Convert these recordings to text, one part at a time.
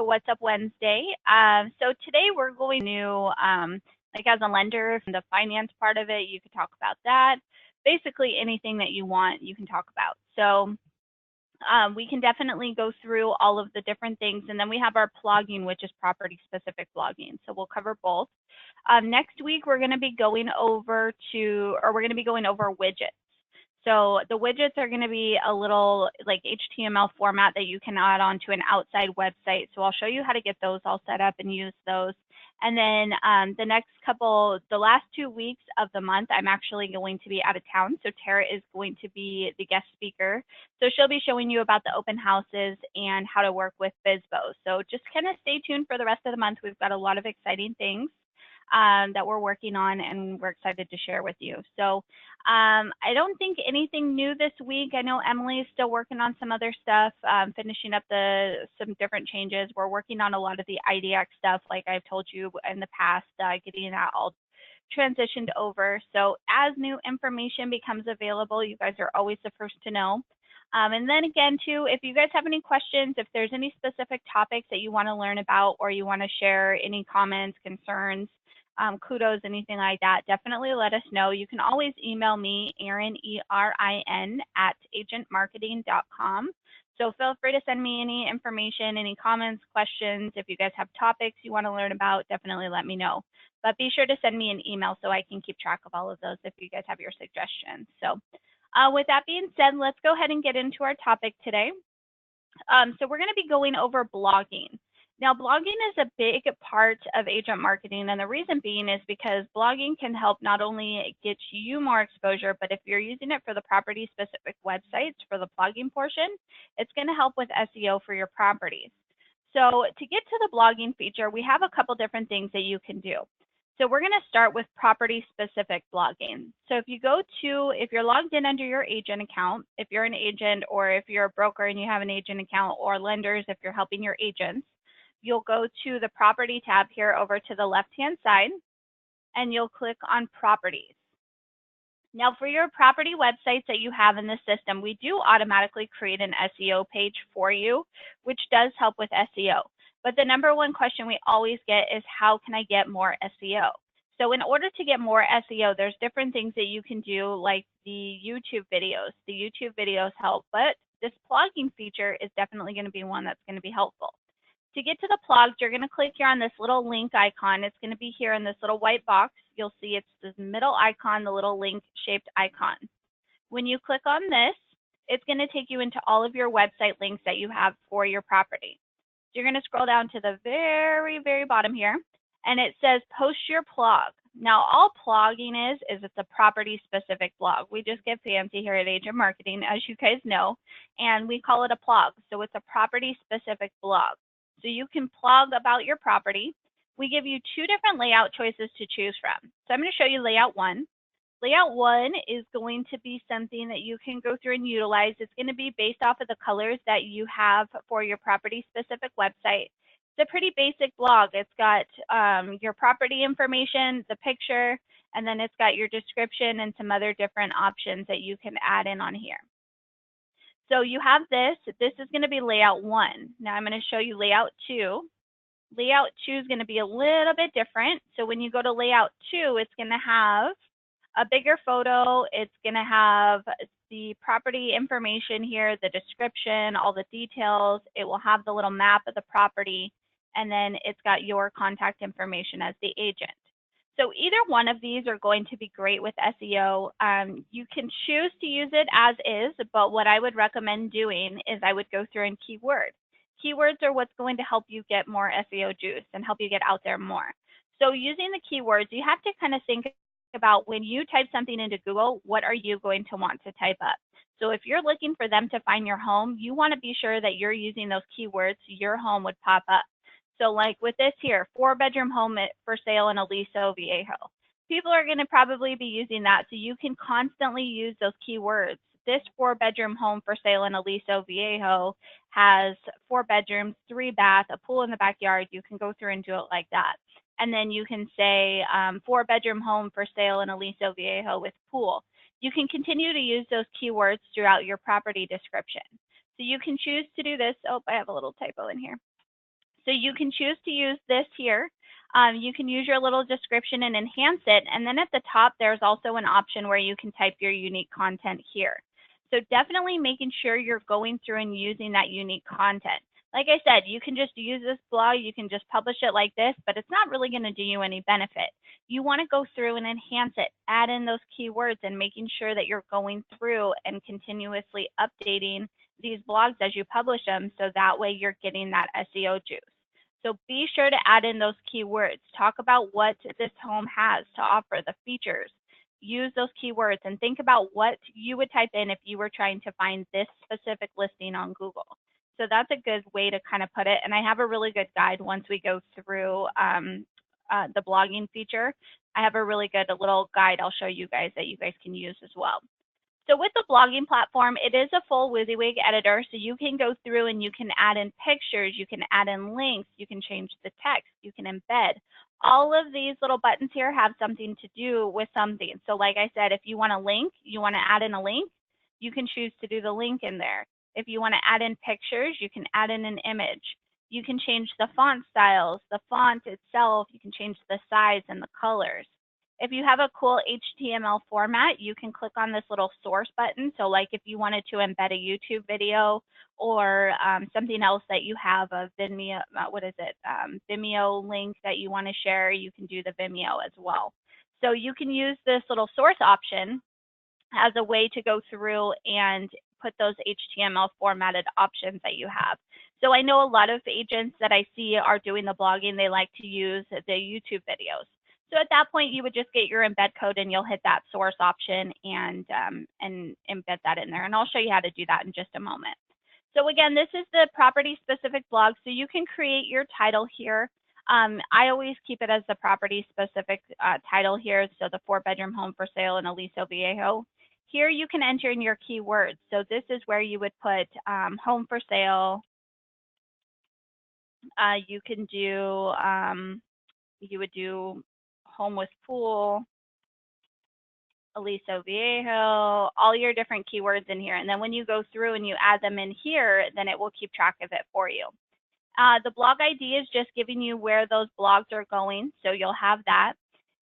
to What's Up Wednesday. So today we're going to, like as a lender, from the finance part of it, you could talk about that. Basically anything that you want, you can talk about. So we can definitely go through all of the different things. And then we have our plogging, which is property specific blogging. So we'll cover both. Next week, we're going to be going over widgets. So the widgets are going to be a little like HTML format that you can add on to an outside website. So I'll show you how to get those all set up and use those. And then the last 2 weeks of the month, I'm actually going to be out of town. So Tara is going to be the guest speaker. So she'll be showing you about the open houses and how to work with BizBo. So just kind of stay tuned for the rest of the month. We've got a lot of exciting things that we're working on, and we're excited to share with you. So I don't think anything new this week. I know Emily's still working on some other stuff, finishing up some different changes. We're working on a lot of the IDX stuff, like I've told you in the past, getting that all transitioned over. So as new information becomes available, you guys are always the first to know. And then again, too, if you guys have any questions, if there's any specific topics that you want to learn about, or you want to share any comments, concerns, kudos, anything like that, definitely let us know. You can always email me, Erin, E-R-I-N, @agentmarketing.com. So feel free to send me any information, any comments, questions. If you guys have topics you want to learn about, definitely let me know. But be sure to send me an email so I can keep track of all of those if you guys have your suggestions. So with that being said, let's go ahead and get into our topic today. So we're going to be going over blogging. Now, blogging is a big part of agent marketing, and the reason being is because blogging can help not only get you more exposure, but if you're using it for the property-specific websites for the blogging portion, it's going to help with SEO for your properties. So to get to the blogging feature, we have a couple different things that you can do. So we're going to start with property-specific blogging. So if you're logged in under your agent account, if you're an agent, or if you're a broker and you have an agent account, or lenders if you're helping your agents, you'll go to the property tab here over to the left-hand side, and you'll click on properties. Now for your property websites that you have in the system, we do automatically create an SEO page for you, which does help with SEO. But the number one question we always get is, how can I get more SEO? So in order to get more SEO, there's different things that you can do, like the YouTube videos. The YouTube videos help, but this plugging feature is definitely going to be one that's going to be helpful. To get to the plugs, you're going to click here on this little link icon. It's going to be here in this little white box. You'll see it's this middle icon, the little link-shaped icon. When you click on this, it's going to take you into all of your website links that you have for your property. So you're going to scroll down to the very, very bottom here, and it says post your plug. Now, all blogging is it's a property-specific blog. We just get fancy here at Agent Marketing, as you guys know, and we call it a plug. So it's a property-specific blog. So you can blog about your property. We give you two different layout choices to choose from. So I'm going to show you layout one. Layout one is going to be something that you can go through and utilize. It's going to be based off of the colors that you have for your property specific website. It's a pretty basic blog. It's got your property information, the picture, and then it's got your description and some other different options that you can add in on here. So you have this. This is going to be layout one. Now I'm going to show you layout two. Layout two is going to be a little bit different. So when you go to layout two, it's going to have a bigger photo. It's going to have the property information here, the description, all the details. It will have the little map of the property, and then it's got your contact information as the agent. So either one of these are going to be great with SEO. You can choose to use it as is, but what I would recommend doing is I would go through and keyword. Keywords are what's going to help you get more SEO juice and help you get out there more. So using the keywords, you have to kind of think about, when you type something into Google, what are you going to want to type up? So if you're looking for them to find your home, you want to be sure that you're using those keywords so your home would pop up. So like with this here, 4-bedroom home for sale in Aliso Viejo. People are going to probably be using that, so you can constantly use those keywords. This 4-bedroom home for sale in Aliso Viejo has 4 bedrooms, 3 baths, a pool in the backyard. You can go through and do it like that. And then you can say 4-bedroom home for sale in Aliso Viejo with pool. You can continue to use those keywords throughout your property description. So you can choose to do this. Oh, I have a little typo in here. So you can choose to use this here. You can use your little description and enhance it. And then at the top, there's also an option where you can type your unique content here. So definitely making sure you're going through and using that unique content. Like I said, you can just use this blog, you can just publish it like this, but it's not really going to do you any benefit. You want to go through and enhance it, add in those keywords, and making sure that you're going through and continuously updating these blogs as you publish them, so that way you're getting that SEO juice. So be sure to add in those keywords. Talk about what this home has to offer, the features. Use those keywords and think about what you would type in if you were trying to find this specific listing on Google. So that's a good way to kind of put it. And I have a really good guide once we go through the blogging feature. I have a really good little guide I'll show you guys that you guys can use as well. So with the blogging platform, it is a full WYSIWYG editor, so you can go through and you can add in pictures, you can add in links, you can change the text, you can embed. All of these little buttons here have something to do with something. So like I said, if you want a link, you want to add in a link, you can choose to do the link in there. If you want to add in pictures, you can add in an image. You can change the font styles, the font itself, you can change the size and the colors. If you have a cool HTML format, you can click on this little source button. So like if you wanted to embed a YouTube video or something else that you have a Vimeo, Vimeo link that you want to share, you can do the Vimeo as well. So you can use this little source option as a way to go through and put those HTML formatted options that you have. So I know a lot of agents that I see are doing the blogging, they like to use the YouTube videos. So at that point, you would just get your embed code and you'll hit that source option and embed that in there. And I'll show you how to do that in just a moment. So again, this is the property specific blog. So you can create your title here. I always keep it as the property specific title here. So the 4-bedroom home for sale in Aliso Viejo. Here you can enter in your keywords. So this is where you would put home for sale. You can do, you would do home with pool, Aliso Viejo, all your different keywords in here. And then when you go through and you add them in here, then it will keep track of it for you. The blog ID is just giving you where those blogs are going, so you'll have that.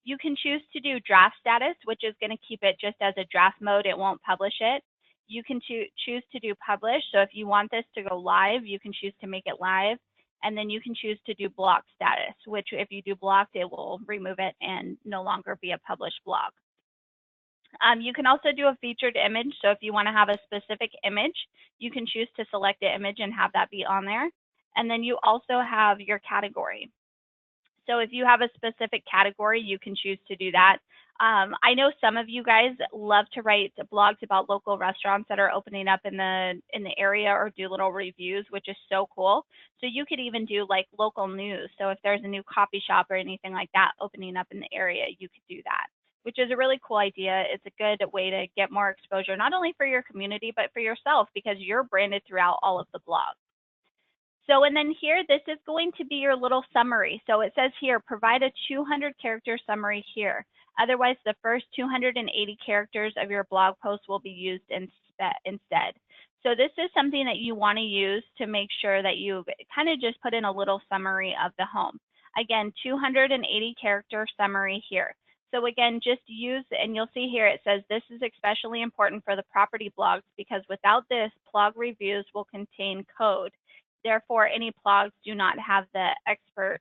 You can choose to do draft status, which is going to keep it just as a draft mode. It won't publish it. You can choose to do publish. So if you want this to go live, you can choose to make it live. And then you can choose to do block status, which if you do blocked, it will remove it and no longer be a published blog. You can also do a featured image. So if you want to have a specific image, you can choose to select the image and have that be on there. And then you also have your category. So if you have a specific category, you can choose to do that. I know some of you guys love to write blogs about local restaurants that are opening up in the area or do little reviews, which is so cool. So you could even do like local news. So if there's a new coffee shop or anything like that opening up in the area, you could do that, which is a really cool idea. It's a good way to get more exposure, not only for your community, but for yourself, because you're branded throughout all of the blogs. So, and then here, this is going to be your little summary. So it says here, provide a 200 character summary here. Otherwise, the first 280 characters of your blog post will be used instead. So this is something that you want to use to make sure that you kind of just put in a little summary of the home. Again, 280 character summary here. So again, just use, and you'll see here it says this is especially important for the property blogs because without this, blog reviews will contain code. Therefore, any blogs do not have the expert.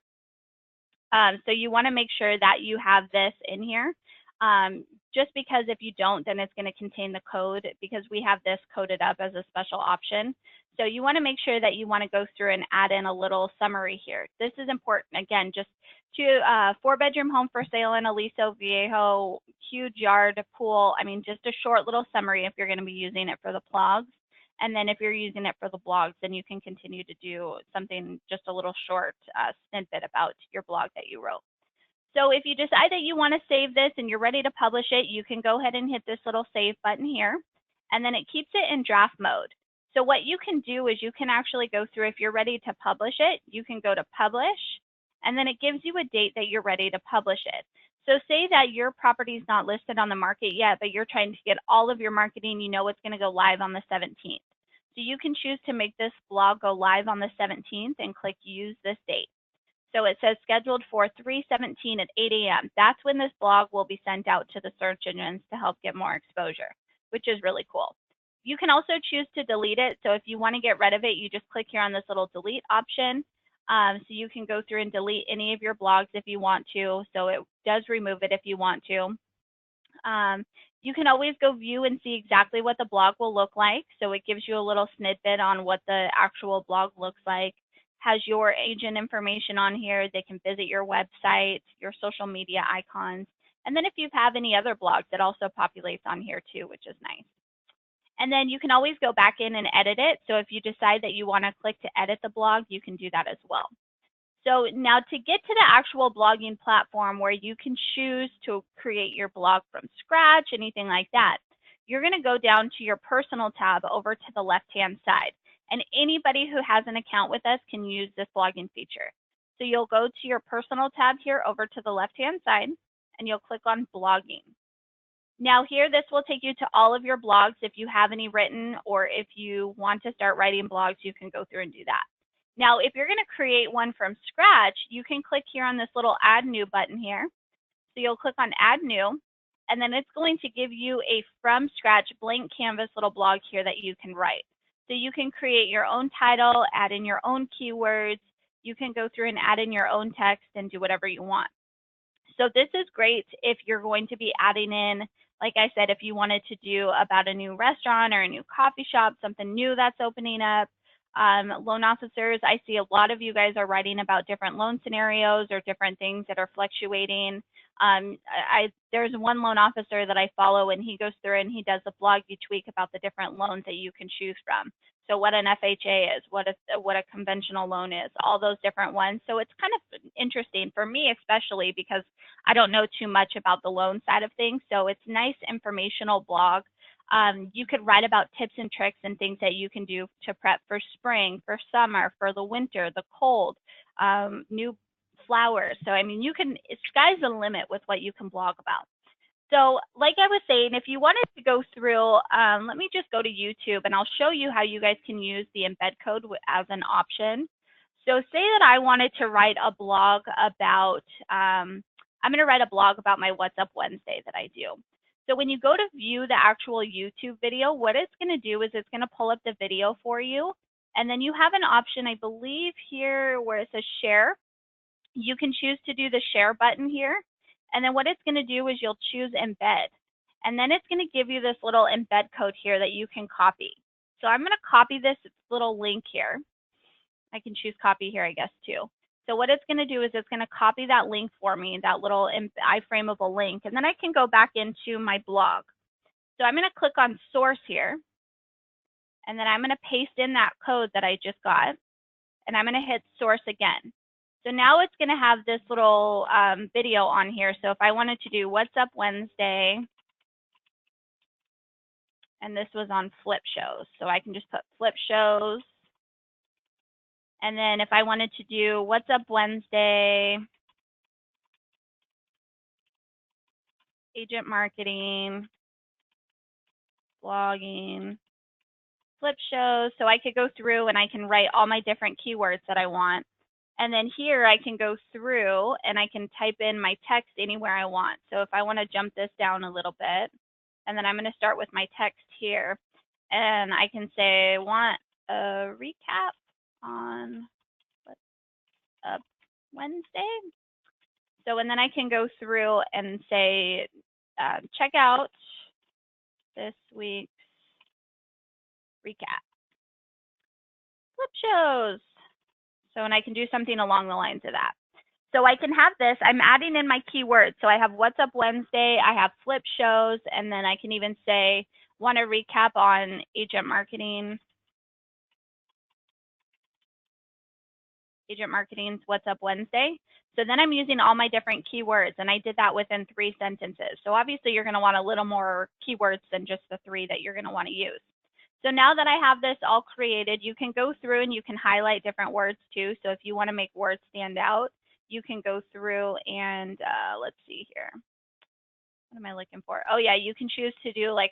So you want to make sure that you have this in here. Just because if you don't, then it's going to contain the code because we have this coded up as a special option. So you want to make sure that you want to go through and add in a little summary here. This is important. Again, just to 4-bedroom home for sale in Aliso Viejo, huge yard, pool. I mean, just a short little summary if you're going to be using it for the blogs. And then if you're using it for the blogs, then you can continue to do something, just a little short snippet about your blog that you wrote. So if you decide that you want to save this and you're ready to publish it, you can go ahead and hit this little save button here, and then it keeps it in draft mode. So what you can do is you can actually go through, if you're ready to publish it, you can go to publish, and then it gives you a date that you're ready to publish it. So say that your property is not listed on the market yet, but you're trying to get all of your marketing, you know it's going to go live on the 17th. So you can choose to make this blog go live on the 17th and click use this date. So it says scheduled for 3/17 at 8 a.m. That's when this blog will be sent out to the search engines to help get more exposure, which is really cool. You can also choose to delete it. So if you want to get rid of it, you just click here on this little delete option. So you can go through and delete any of your blogs if you want to. So it does remove it if you want to. You can always go view and see exactly what the blog will look like. So it gives you a little snippet on what the actual blog looks like. Has your agent information on here. They can visit your website, your social media icons. And then if you have any other blogs, it also populates on here too, which is nice. And then you can always go back in and edit it. So if you decide that you want to click to edit the blog, you can do that as well. So now to get to the actual blogging platform where you can choose to create your blog from scratch, anything like that, you're going to go down to your personal tab over to the left-hand side. And anybody who has an account with us can use this blogging feature. So you'll go to your personal tab here over to the left-hand side, and you'll click on blogging. Now here, this will take you to all of your blogs. If you have any written or if you want to start writing blogs, you can go through and do that. Now, if you're going to create one from scratch, you can click here on this little add new button here. So you'll click on add new, and then it's going to give you a from scratch blank canvas little blog here that you can write. So you can create your own title, add in your own keywords. You can go through and add in your own text and do whatever you want. So this is great if you're going to be adding in, like I said, if you wanted to do about a new restaurant or a new coffee shop, something new that's opening up. Loan officers, I see a lot of you guys are writing about different loan scenarios or different things that are fluctuating. There's one loan officer that I follow, and he goes through and he does a blog each week about the different loans that you can choose from. So what an FHA is, what a conventional loan is, all those different ones. So it's kind of interesting for me, especially because I don't know too much about the loan side of things. So it's a nice informational blog. You could write about tips and tricks and things that you can do to prep for spring, for summer, for the winter, the cold, new flowers. So, I mean, sky's the limit with what you can blog about. So like I was saying, if you wanted to go through, let me just go to YouTube and I'll show you how you guys can use the embed code as an option. So say that I wanted to write a blog about, I'm going to write a blog about my What's Up Wednesday that I do. So when you go to view the actual YouTube video, what it's going to do is it's going to pull up the video for you. And then you have an option, I believe here where it says share. You can choose to do the share button here. And then what it's going to do is you'll choose embed. And then it's going to give you this little embed code here that you can copy. So I'm going to copy this little link here. I can choose copy here, I guess, too. So what it's going to do is it's going to copy that link for me, that little iframeable link. And then I can go back into my blog. So I'm going to click on source here. And then I'm going to paste in that code that I just got. And I'm going to hit source again. So now it's going to have this little video on here. So if I wanted to do What's Up Wednesday, and this was on flip shows, so I can just put flip shows. And then if I wanted to do What's Up Wednesday, agent marketing, blogging, flip shows, so I could go through and I can write all my different keywords that I want. And then here I can go through and I can type in my text anywhere I want. So if I want to jump this down a little bit, and then I'm going to start with my text here. And I can say, want a recap on What's Up Wednesday. So, and then I can go through and say, check out this week's recap. Flip shows. So, and I can do something along the lines of that. So I can have this, I'm adding in my keywords. So I have What's Up Wednesday, I have flip shows, and then I can even say, want to recap on agent marketing's What's Up Wednesday. So then I'm using all my different keywords, and I did that within 3 sentences. So obviously you're going to want a little more keywords than just the 3 that you're going to want to use. So now that I have this all created, you can go through and you can highlight different words too. So if you want to make words stand out, you can go through and let's see here. what am I looking for? Oh yeah, you can choose to do like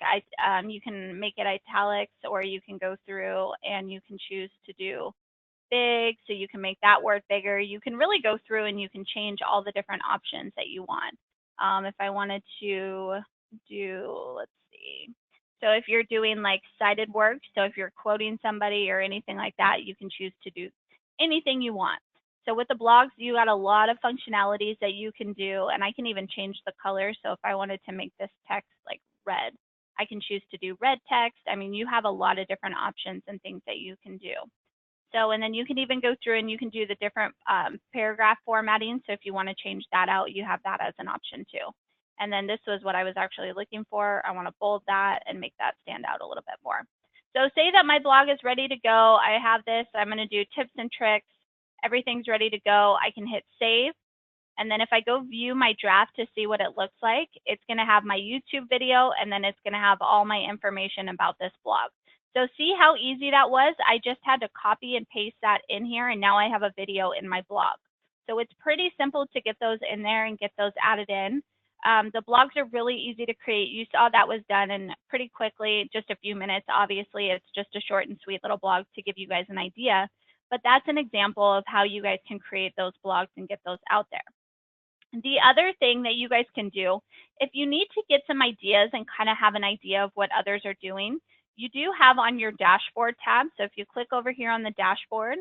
you can make it italics, or you can go through and you can choose to do big, so you can make that word bigger. You can really go through and you can change all the different options that you want. If I wanted to do, let's see. So if you're doing like cited work, so if you're quoting somebody or anything like that, you can choose to do anything you want. So with the blogs, you got a lot of functionalities that you can do, and I can even change the color. So if I wanted to make this text like red, I can choose to do red text. I mean, you have a lot of different options and things that you can do. So, and then you can even go through and you can do the different paragraph formatting. So if you want to change that out, you have that as an option too. And then this was what I was actually looking for. I want to bold that and make that stand out a little bit more. So say that my blog is ready to go. I have this. I'm going to do tips and tricks. Everything's ready to go. I can hit save. And then if I go view my draft to see what it looks like, it's going to have my YouTube video, and then it's going to have all my information about this blog. So see how easy that was? I just had to copy and paste that in here, and now I have a video in my blog. So it's pretty simple to get those in there and get those added in. The blogs are really easy to create. You saw that was done in pretty quickly, just a few minutes. Obviously, it's just a short and sweet little blog to give you guys an idea. But that's an example of how you guys can create those blogs and get those out there. The other thing that you guys can do, if you need to get some ideas and kind of have an idea of what others are doing, you do have on your dashboard tab. So if you click over here on the dashboard,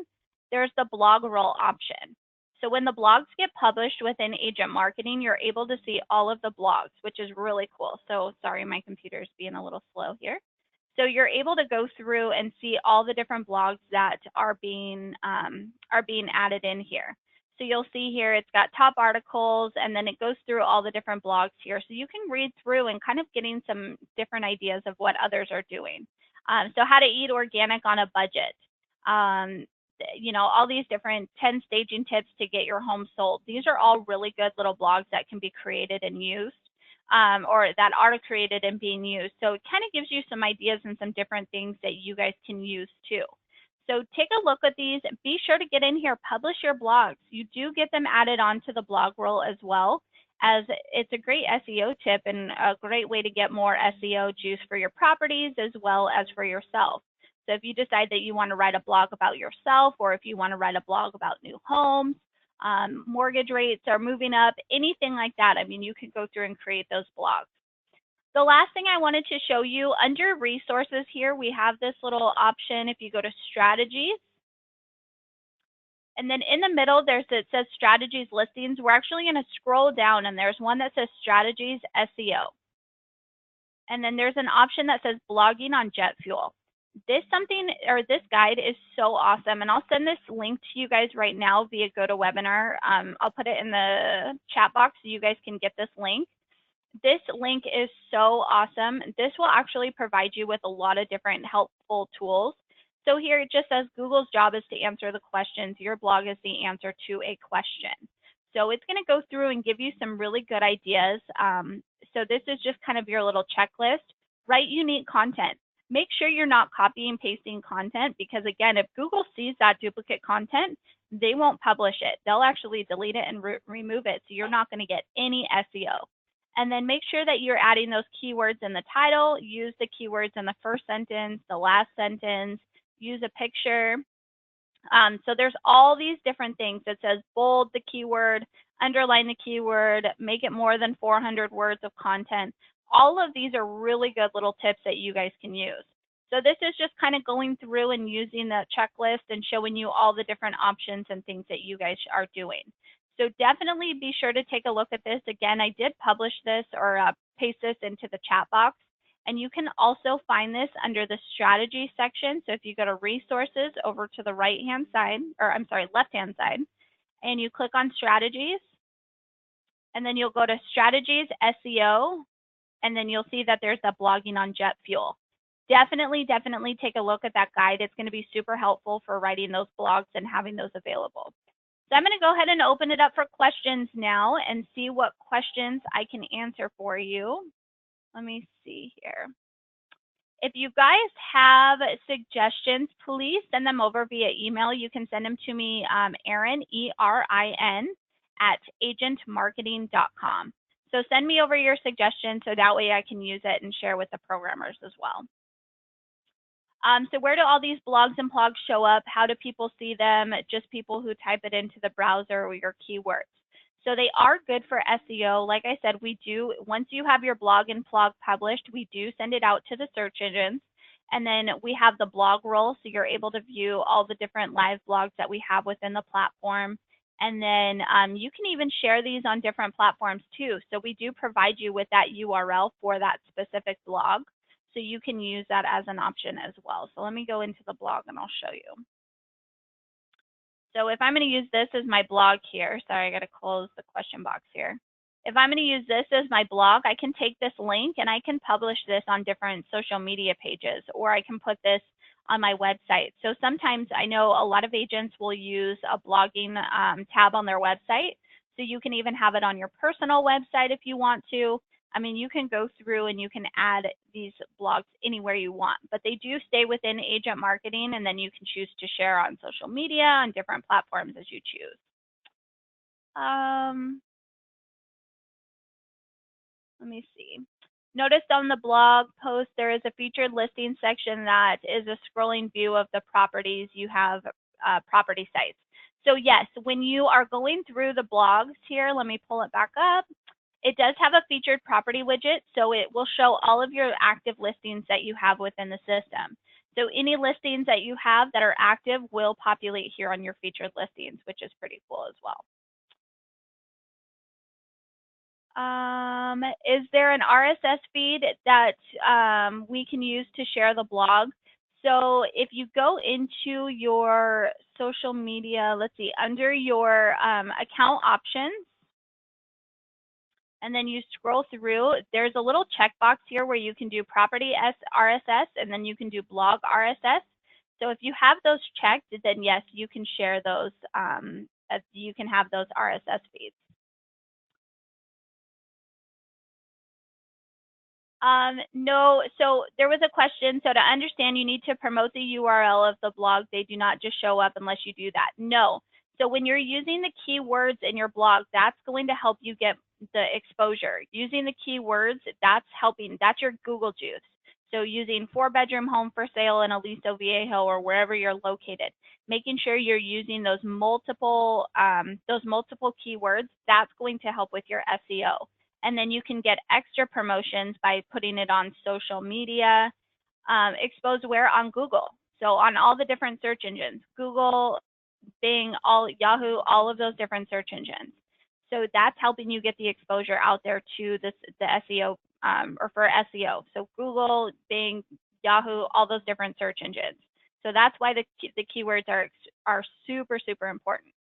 there's the blog roll option. So when the blogs get published within Agent Marketing, you're able to see all of the blogs, which is really cool. So sorry, my computer's being a little slow here. So you're able to go through and see all the different blogs that are being added in here. So you'll see here it's got top articles, and then it goes through all the different blogs here. So you can read through and kind of getting some different ideas of what others are doing. So how to eat organic on a budget. You know, all these different 10 staging tips to get your home sold. These are all really good little blogs that can be created and used, or that are created and being used. So it kind of gives you some ideas and some different things that you guys can use too. So take a look at these. Be sure to get in here, publish your blogs. You do get them added onto the blog roll as well, as it's a great SEO tip and a great way to get more SEO juice for your properties as well as for yourself. So if you decide that you want to write a blog about yourself, or if you want to write a blog about new homes, mortgage rates are moving up, anything like that, I mean, you can go through and create those blogs. The last thing I wanted to show you, under resources here, we have this little option. If you go to strategies, and then in the middle, it says strategies listings. We're actually going to scroll down, and there's one that says strategies SEO. And then there's an option that says blogging on jet fuel. This guide is so awesome, and I'll send this link to you guys right now via GoToWebinar. I'll put it in the chat box so you guys can get this link. This link is so awesome. This will actually provide you with a lot of different helpful tools. So here it just says Google's job is to answer the questions. Your blog is the answer to a question. So it's going to go through and give you some really good ideas. So this is just kind of your little checklist. Write unique content. Make sure you're not copying and pasting content, because again, if Google sees that duplicate content, they won't publish it. They'll actually delete it and remove it. So you're not going to get any SEO. And then make sure that you're adding those keywords in the title. Use the keywords in the first sentence, the last sentence, use a picture. So there's all these different things. It says bold the keyword, underline the keyword, make it more than 400 words of content. All of these are really good little tips that you guys can use. So this is just kind of going through and using the checklist and showing you all the different options and things that you guys are doing. So definitely be sure to take a look at this. Again, I did publish this or paste this into the chat box. And you can also find this under the strategy section. So if you go to resources over to the right-hand side, or I'm sorry, left-hand side, and you click on strategies, and then you'll go to strategies SEO, and then you'll see that there's the blogging on jet fuel. Definitely take a look at that guide. It's going to be super helpful for writing those blogs and having those available. So I'm going to go ahead and open it up for questions now and see what questions I can answer for you. Let me see here. If you guys have suggestions, please send them over via email. You can send them to me, Erin, E-R-I-N, @agentmarketing.com. So send me over your suggestions so that way I can use it and share with the programmers as well. So where do all these blogs and blogs show up? How do people see them? Just people who type it into the browser or your keywords. So they are good for SEO. Like I said, we do, once you have your blog and blog published, we do send it out to the search engines. And then we have the blog roll, so you're able to view all the different live blogs that we have within the platform. And then you can even share these on different platforms too. So we do provide you with that URL for that specific blog. So you can use that as an option as well. So let me go into the blog and I'll show you. So if I'm going to use this as my blog here, sorry, I got to close the question box here. If I'm going to use this as my blog, I can take this link and I can publish this on different social media pages, or I can put this on my website. So sometimes I know a lot of agents will use a blogging tab on their website. So you can even have it on your personal website if you want to. I mean, you can go through and you can add these blogs anywhere you want, but they do stay within agent marketing, and then you can choose to share on social media on different platforms as you choose. Let me see. Notice on the blog post, there is a featured listing section that is a scrolling view of the properties you have, property sites. So yes, when you are going through the blogs here, let me pull it back up. It does have a featured property widget, so it will show all of your active listings that you have within the system. So any listings that you have that are active will populate here on your featured listings, which is pretty cool as well. Is there an RSS feed that we can use to share the blog? So if you go into your social media, let's see, under your account options, and then you scroll through, there's a little checkbox here where you can do property RSS, and then you can do blog RSS. So if you have those checked, then yes, you can share those, you can have those RSS feeds. No, so there was a question. So to understand, you need to promote the URL of the blog. They do not just show up unless you do that. No. So when you're using the keywords in your blog, that's going to help you get the exposure. Using the keywords, that's helping. That's your Google juice. So using 4-bedroom home for sale in Aliso Viejo or wherever you're located, making sure you're using those multiple keywords, that's going to help with your SEO. And then you can get extra promotions by putting it on social media, exposed where on Google. So on all the different search engines, Google, Bing, Yahoo, all of those different search engines. So that's helping you get the exposure out there to the SEO or for SEO. So Google, Bing, Yahoo, all those different search engines. So that's why the keywords are super, super important.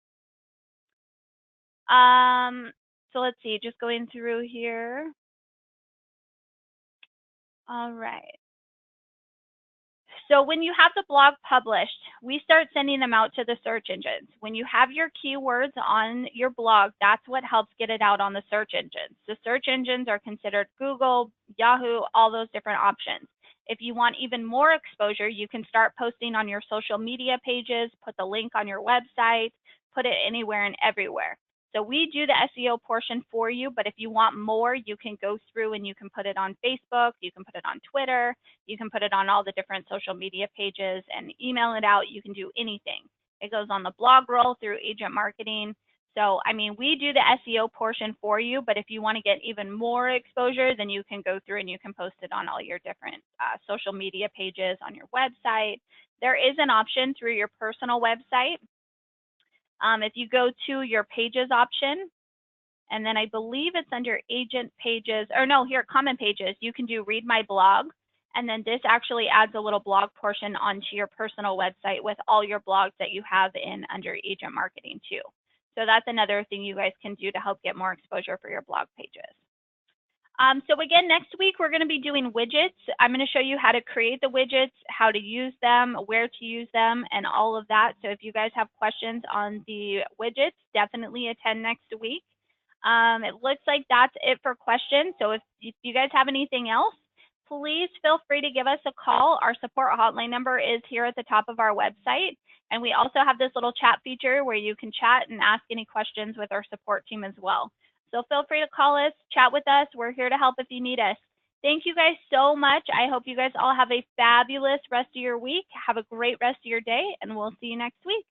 So let's see, just going through here. All right. So when you have the blog published, we start sending them out to the search engines. When you have your keywords on your blog, that's what helps get it out on the search engines. The search engines are considered Google, Yahoo, all those different options. If you want even more exposure, you can start posting on your social media pages, put the link on your website, put it anywhere and everywhere. So we do the SEO portion for you, but if you want more, you can go through and you can put it on Facebook, you can put it on Twitter, you can put it on all the different social media pages and email it out. You can do anything. It goes on the blog roll through agent marketing. So, I mean, we do the SEO portion for you, but if you want to get even more exposure, then you can go through and you can post it on all your different social media pages on your website. There is an option through your personal website. If you go to your pages option, and then I believe it's under agent pages, or no, here, comment pages, you can do read my blog. And then this actually adds a little blog portion onto your personal website with all your blogs that you have in under agent marketing too. So that's another thing you guys can do to help get more exposure for your blog pages. So again, next week, we're going to be doing widgets. I'm going to show you how to create the widgets, how to use them, where to use them, and all of that. So if you guys have questions on the widgets, definitely attend next week. It looks like that's it for questions. So if you guys have anything else, please feel free to give us a call. Our support hotline number is here at the top of our website. And we also have this little chat feature where you can chat and ask any questions with our support team as well. So feel free to call us, chat with us. We're here to help if you need us. Thank you guys so much. I hope you guys all have a fabulous rest of your week. Have a great rest of your day, and we'll see you next week.